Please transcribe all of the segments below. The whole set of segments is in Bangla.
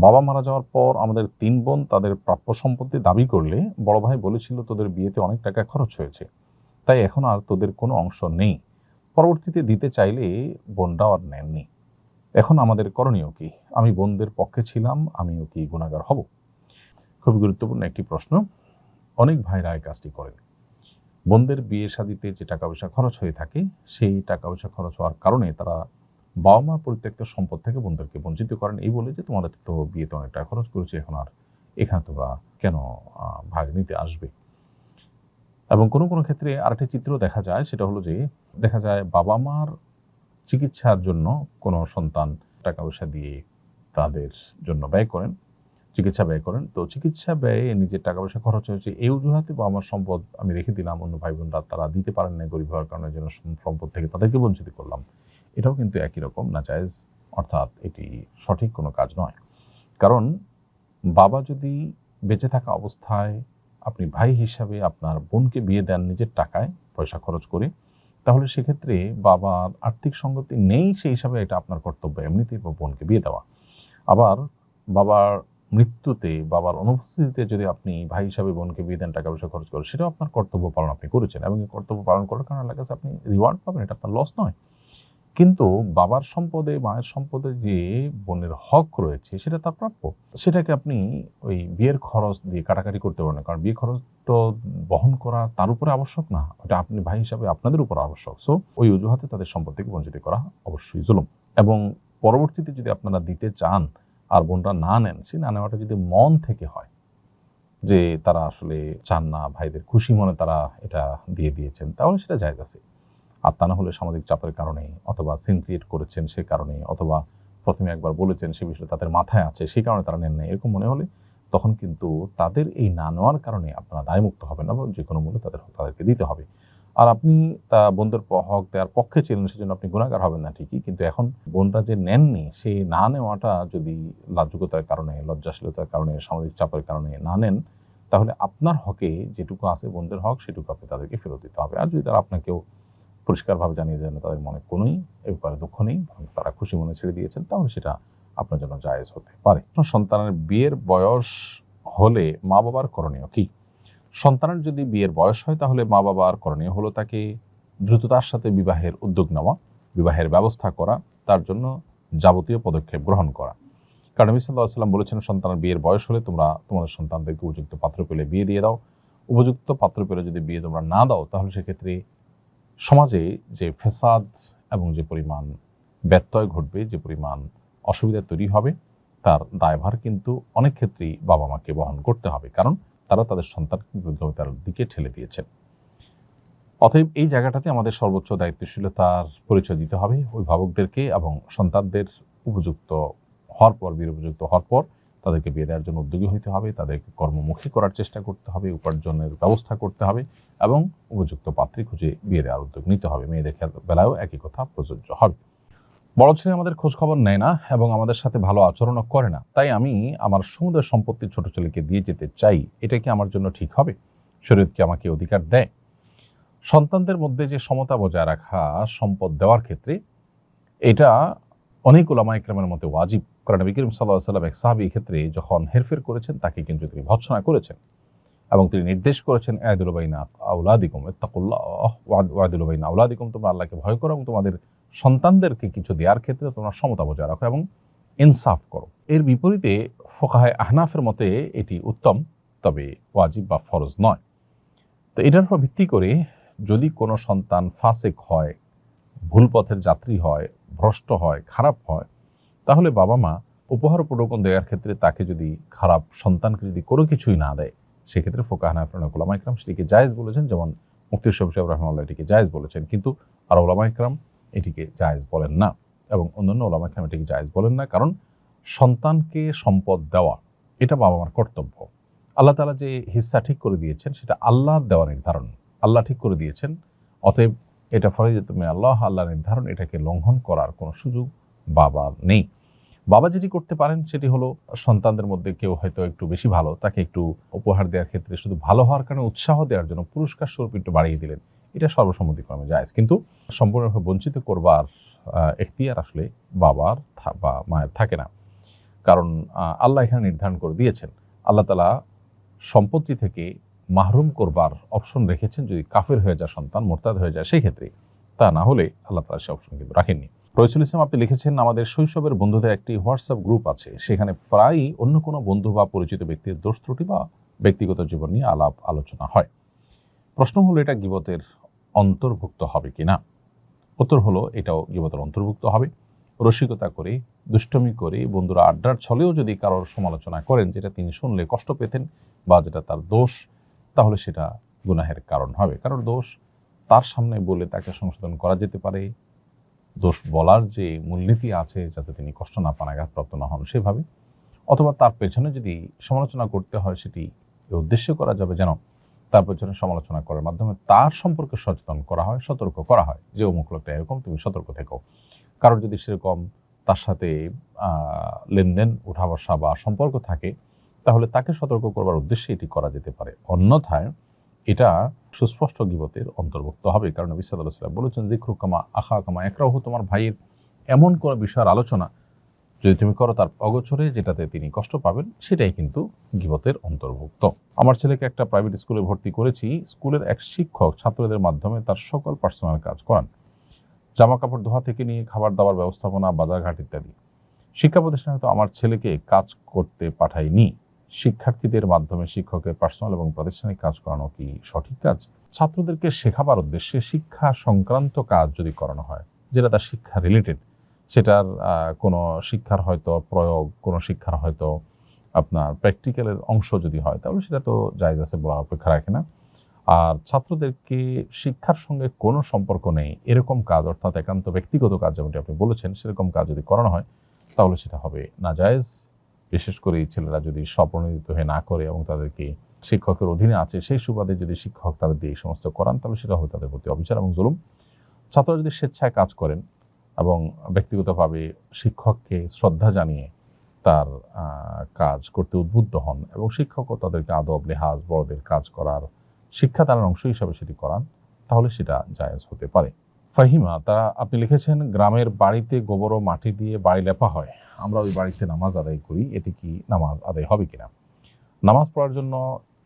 বাবা মারা যাওয়ার পর আমাদের ৩ বোন তাদের প্রাপ্য সম্পত্তি দাবি করলে বড় ভাই বলেছিল, তোদের বিয়েতে অনেক টাকা খরচ হয়েছে, তাই এখন আর তোদের কোনো অংশ নেই। পরবর্তীতে দিতে চাইলে বোনরাও আর নেননি। এখন আমাদের করণীয় কি? আমি বোনদের পক্ষে ছিলাম, আমিও কি গুনাহগার হব? খুব গুরুত্বপূর্ণ একটি প্রশ্ন। অনেক ভাইরা এই কাজটি করেন। বোনদের বিয়ে শাদিতে যে টাকা পয়সা খরচ হয়ে থাকে, সেই টাকা পয়সা খরচ হওয়ার কারণে তারা বাবা মার পরিত্যক্ত সম্পদ থেকে বোনদেরকে বঞ্চিত করেন, এই বলে যে তোমাদের তো বিয়েতে অনেক টাকা খরচ করেছে, এখন আর এখানে তোমরা কেন ভাগ নিতে আসবে। এবং কোনো কোনো ক্ষেত্রে আরেকটি চিত্র দেখা যায়, সেটা হলো যে দেখা যায় বাবা মার চিকিৎসার জন্য কোনো সন্তান টাকা পয়সা দিয়ে তাদের জন্য ব্যয় করেন, চিকিৎসা ব্যয় করেন। তো চিকিৎসা ব্যয়ে নিজের টাকা পয়সা খরচ হয়েছে, এই অজুহাতে বাবা মার সম্পদ আমি রেখে দিলাম, অন্য ভাই বোনরা তারা দিতে পারেন না গরিব হওয়ার কারণে, যেন সম্পদ থেকে তাদেরকে বঞ্চিত করলাম। এটাও কিন্তু একই রকম নাজায়েজ, অর্থাৎ এটি সঠিক কোনো কাজ নয়। কারণ বাবা যদি বেঁচে থাকা অবস্থায় আপনি ভাই হিসাবে আপনার বোনকে বিয়ে দেন নিজের টাকায় পয়সা খরচ করে, তাহলে সেক্ষেত্রে বাবার আর্থিক সঙ্গতি নেই, সেই হিসাবে এটা আপনার কর্তব্য এমনিতেই বোনকে বিয়ে দেওয়া। আবার বাবার মৃত্যুতে, বাবার অনুপস্থিতিতে যদি আপনি ভাই হিসাবে বোনকে বিয়ে দেন টাকা পয়সা খরচ করেন, সেটাও আপনার কর্তব্য পালন আপনি করেছেন, এবং এই কর্তব্য পালন করার কারণে আল্লাহর কাছে আপনি রিওয়ার্ড পাবেন, এটা আপনার লস নয়। কিন্তু বাবার সম্পদে, মায়ের সম্পদে যে বোনের হক রয়েছে সেটা তার প্রাপ্য, সেটাকে আপনি ওই বিয়ের খরচ দিয়ে কাটাকাটি করতে পারেন না। কারণ বিয়ে খরচ তো বহন করা তার উপরে আবশ্যক না, ওটা আপনি ভাই হিসাবে আপনাদের উপর আবশ্যক। সো ওই অজুহাতে তাদের সম্পদ থেকে বঞ্চিত করা অবশ্যই জুলুম। এবং পরবর্তীতে যদি আপনারা দিতে চান আর বোনরা না নেন, সেই না নেওয়াটা যদি মন থেকে হয়, যে তারা আসলে চান না, ভাইদের খুশি মনে তারা এটা দিয়ে দিয়েছেন, তাহলে সেটা জায়েজ আছে। আর তা না হলে সামাজিক চাপের কারণে, অথবা সিন ক্রিয়েট করেছেন সে কারণে, অথবা প্রথমে একবার বলেছেন সে বিষয়ে তাদের মাথায় আছে সেই কারণে তারা নেন নাই, এরকম মনে হলে তখন কিন্তু তাদের এই না নেওয়ার কারণে আপনারা দায়মুক্ত হবেন না, যে কোনো মূল্যে তাদেরকে দিতে হবে। আর আপনি তা বোনদের হক দেওয়ার পক্ষে ছিলেন, সেজন্য আপনি গুনাহগার হবেন না ঠিকই, কিন্তু এখন বোনরা যে নেননি, সেই না নেওয়াটা যদি লাজুকতার কারণে, লজ্জাশীলতার কারণে, সামাজিক চাপের কারণে না নেন, তাহলে আপনার হকে যেটুকু আছে বোনদের হক, সেটুকু আপনি তাদেরকে ফেরত দিতে হবে। আর যদি তারা আপনাকেও পরিষ্কারভাবে জানিয়ে দেন তাদের মনে কোনোই এ ব্যাপারে দুঃখ নেই, তারা খুশি মনে ছেড়ে দিয়েছেন, তাহলে সেটা আপনার জন্য জায়েজ হতে পারে। সন্তানের বিয়ের বয়স হলে মা বাবার করণীয় কি? সন্তানের যদি বিয়ের বয়স হয়, তাহলে মা বাবার করণীয় হলো তাকে দ্রুততার সাথে বিবাহের উদ্যোগ নেওয়া, বিবাহের ব্যবস্থা করা, তার জন্য যাবতীয় পদক্ষেপ গ্রহণ করা। কারণ নবী সাল্লাল্লাহু আলাইহি ওয়াসাল্লাম বলেছেন, সন্তানের বিয়ের বয়স হলে তোমরা তোমাদের সন্তানদেরকে উপযুক্ত পাত্র পেলে বিয়ে দিয়ে দাও। উপযুক্ত পাত্র পেলে যদি বিয়ে তোমরা না দাও, তাহলে সেক্ষেত্রে সমাজে যে ফেসাদ এবং যে পরিমাণ ব্যত্যয় ঘটবে, যে পরিমাণ অসুবিধা তৈরি হবে, তার দায়ভার কিন্তু অনেক ক্ষেত্রেই বাবা মাকে বহন করতে হবে, কারণ তারা তাদের সন্তানকে বিপজ্জনকতার দিকে ঠেলে দিয়েছেন। অতএব এই জায়গাটাতে আমাদের সর্বোচ্চ দায়িত্বশীলতার পরিচয় দিতে হবে অভিভাবকদেরকে, এবং সন্তানদের উপযুক্ত হওয়ার পর, বিয়ের উপযুক্ত হওয়ার পর তাদেরকে বিয়ে দেওয়ার জন্য উদ্যোগী হতে হবে, তাদেরকে কর্মমুখী করার চেষ্টা করতে হবে, উপার্জনের ব্যবস্থা করতে হবে, এবং উপযুক্ত পাত্রী খুঁজে বিয়ে দেওয়ার উদ্যোগ নিতে হবে। মেয়েদের বেলায়ও একই কথা প্রযোজ্য হবে। বড় ছেলে আমাদের খোঁজ খবর নেয় না এবং আমাদের সাথে ভালো আচরণও করে না, তাই আমি আমার সমুদয় সম্পত্তি ছোট ছেলেকে দিয়ে যেতে চাই, এটা কি আমার জন্য ঠিক হবে? শরীয়ত কি আমাকে অধিকার দেয়? সন্তানদের মধ্যে যে সমতা বজায় রাখা সম্পদ দেওয়ার ক্ষেত্রে, এটা অনেক উলামা ইকরামের মতে ওয়াজিব। কারণ নবী করিম সাল্লাল্লাহু আলাইহি ওয়াসাল্লাম এক সাহাবী ক্ষেত্রে যখন হেরফের করেছেন, তাকে কিন্তু তিনি ভর্ৎসনা করেছেন এবং তিনি নির্দেশ করেছেন, আ'দিলু বাইনা আওলাদিকুম ইত্তাকুল্লাহ ওয়া'দিলু বাইনা আওলাদিকুম, তোমরা আল্লাহকে ভয় করো এবং তোমাদের সন্তানদেরকে কিছু দেওয়ার ক্ষেত্রে তোমরা সমতা বজায় রাখো এবং ইনসাফ করো। এর বিপরীতে ফুকাহায়ে আহনাফের মতে এটি উত্তম, তবে ওয়াজিব বা ফরজ নয়। তো এটার উপর ভিত্তি করে যদি কোনো সন্তান ফাসেক হয়, ভুল পথের যাত্রী হয়, ভ্রষ্ট হয়, খারাপ হয়, তাহলে বাবা মা উপহার উপঢৌকন দেওয়ার ক্ষেত্রে তাকে যদি, খারাপ সন্তানকে যদি কোনো কিছুই না দেয়, সেক্ষেত্রে ফুকাহা হানাফি উলামা ইকরাম সেটিকে জায়েজ বলেছেন, যেমন মুফতি শফি সাহেব রাহিমাহুল্লাহ এটিকে জায়েজ বলেছেন, কিন্তু আর উলামা ইকরাম এটিকে জায়েজ বলেন না, এবং অন্যান্য উলামা ইকরাম এটিকে জায়েজ বলেন না। কারণ সন্তানকে সম্পদ দেওয়া এটা বাবা মার কর্তব্য। আল্লাহ তাআলা যে হিস্সা ঠিক করে দিয়েছেন, সেটা আল্লাহর দেওয়া নির্ধারণ, আল্লাহ ঠিক করে দিয়েছেন। অতএব এটা ফরজিয়াতুম মিন আল্লাহ, আল্লাহ নির্ধারণ, এটাকে লঙ্ঘন করার কোনো সুযোগ বাবার নেই। বাবা যেটি করতে পারেন সেটি হলো, সন্তানদের মধ্যে কেউ হয়তো একটু বেশি ভালো, তাকে একটু উপহার দেওয়ার ক্ষেত্রে শুধু ভালো হওয়ার কারণে উৎসাহ দেওয়ার জন্য পুরস্কার স্বরূপ একটু বাড়িয়ে দিলেন, এটা সর্বসম্মতিক্রমে জায়েজ। কিন্তু সম্পূর্ণভাবে বঞ্চিত করবার এখতিয়ার আসলে বাবার বা মায়ের থাকে না। কারণ আল্লাহ এখানে নির্ধারণ করে দিয়েছেন, আল্লাহ তাআলা সম্পত্তি থেকে মাহরুম করবার অপশন রেখেছেন যদি কাফের হয়ে যায় সন্তান, মোরতাদ হয়ে যায় সেই ক্ষেত্রে। তা না হলে আল্লাহ তাআলা সে অপশন কিন্তু রাখেননি। রইসুল ইসলাম আপনি লিখেছেন, আমাদের শৈশবের বন্ধুদের একটি হোয়াটসঅ্যাপ গ্রুপ আছে, সেখানে প্রায়ই অন্য কোনো বন্ধু বা পরিচিত ব্যক্তির দোষ ত্রুটি বা ব্যক্তিগত জীবন নিয়ে আলাপ আলোচনা হয়। প্রশ্ন হলো, এটা গীবতের অন্তর্ভুক্ত হবে কিনা? উত্তর হলো, এটাও গীবতের অন্তর্ভুক্ত হবে। রসিকতা করে, দুষ্টমি করে, বন্ধুরা আড্ডার ছলেও যদি কারোর সমালোচনা করেন যেটা তিনি শুনলে কষ্ট পেতেন বা যেটা তার দোষ, তাহলে সেটা গুনাহের কারণ হবে। কারণ দোষ তার সামনে বলে তাকে সংশোধন করা যেতে পারে, দোষ বলার যে মূলনীতি আছে যাতে তিনি কষ্ট না পান, আঘাতপ্রাপ্ত না হন সেভাবে, অথবা তার পেছনে যদি সমালোচনা করতে হয় সেটি উদ্দেশ্য করা যাবে যেন তার পেছনে সমালোচনা করার মাধ্যমে তার সম্পর্কে সচেতন করা হয়, সতর্ক করা হয় যে অমুক লোকটা এরকম, তুমি সতর্ক থেকো। কারণ যদি সেরকম তার সাথে লেনদেন, উঠা বসা বা সম্পর্ক থাকে, তাহলে তাকে সতর্ক করবার উদ্দেশ্যে এটি করা যেতে পারে। অন্যথায় এটা সুস্পষ্ট গীবতের অন্তর্ভুক্ত হবে। কারণ নবী সাল্লাল্লাহু আলাইহি ওয়াসাল্লাম বলেছেন, যিকরুকামা আখাকামা ইয়াকরাহু, তোমার ভাইয়ের এমন কোনো বিষয়ের আলোচনা যদি তুমি করো তার অগোচরে, যেটাতে তিনি কষ্ট পাবেন, সেটাই কিন্তু গীবতের অন্তর্ভুক্ত। আমার ছেলেকে একটা প্রাইভেট স্কুলে ভর্তি করেছি। স্কুলের এক শিক্ষক ছাত্রদের মাধ্যমে তার সকল পার্সোনাল কাজ করান, জামা কাপড় ধোয়া থেকে নিয়ে খাবার দাবার ব্যবস্থাপনা, বাজারঘাট ইত্যাদি। শিক্ষা প্রতিষ্ঠানে তো আমার ছেলেকে কাজ করতে পাঠাইনি। শিক্ষার্থীদের মাধ্যমে শিক্ষকের পার্সোনাল এবং প্রাতিষ্ঠানিক কাজ করানো কি সঠিক কাজ? ছাত্রদেরকে শেখাবার উদ্দেশ্যে শিক্ষা সংক্রান্ত কাজ যদি করানো হয়, যেটা তার শিক্ষা রিলেটেড, সেটার কোনো শিক্ষার হয়তো প্রয়োগ, কোনো শিক্ষার হয়তো আপনার প্র্যাকটিক্যালের অংশ যদি হয়, তাহলে সেটা তো জায়েজ আছে, বলার অপেক্ষা রাখে না। আর ছাত্রদেরকে শিক্ষার সঙ্গে কোনো সম্পর্ক নেই এরকম কাজ, অর্থাৎ একান্ত ব্যক্তিগত কাজ যেমনটি আপনি বলেছেন, সেরকম কাজ যদি করানো হয় তাহলে সেটা হবে নাজায়েজ। বিশেষ করে ছেলেরা যদি স্বপ্রণোদিত হয়ে না করে এবং তাদেরকে শিক্ষকের অধীনে আছে সেই সুবাদে যদি শিক্ষক তাদের দিয়ে এই সমস্ত করান, তাহলে সেটা হবে তাদের প্রতি অবিচার এবং জুলুম। ছাত্ররা যদি স্বেচ্ছায় কাজ করেন এবং ব্যক্তিগতভাবে শিক্ষককে শ্রদ্ধা জানিয়ে তার কাজ করতে উদ্বুদ্ধ হন এবং শিক্ষকও তাদেরকে আদব, লেহাজ, বড়দের কাজ করার শিক্ষাদানের অংশ হিসাবে সেটি করান, তাহলে সেটা জায়েজ হতে পারে। ফাহিমা তারা আপনি লিখেছেন, গ্রামের বাড়িতে গোবর ও মাটি দিয়ে বাড়ি লেপা হয়, আমরা ওই বাড়িতে নামাজ আদায় করি, এটি কি নামাজ আদায় হবে কিনা? নামাজ পড়ার জন্য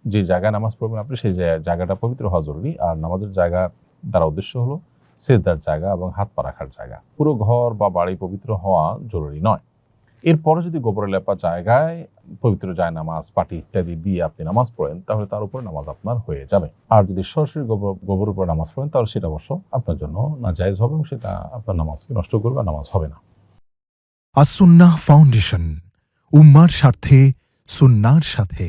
যে জায়গায় নামাজ পড়বেন আপনি, সেই জায়গাটা পবিত্র হওয়া জরুরি। আর নামাজের জায়গা দ্বারা উদ্দেশ্য হলো সেজদার জায়গা এবং হাত পা রাখার জায়গা। পুরো ঘর বা বাড়ি পবিত্র হওয়া জরুরি নয়। এরপরে যদি গোবরে লেপা জায়গায় পবিত্র যায় নামাজ, পাটি ইত্যাদি দিয়ে আপনি নামাজ পড়েন, তাহলে তার উপরে নামাজ আপনার হয়ে যাবে। আর যদি সরাসরি গোবর উপরে নামাজ পড়েন, তাহলে সেটা অবশ্য আপনার জন্য নাজায়েজ হবে এবং সেটা আপনার নামাজকে নষ্ট করবে, নামাজ হবে না। আস-সুন্নাহ ফাউন্ডেশন, উম্মার স্বার্থে সুন্নাহর সাথে।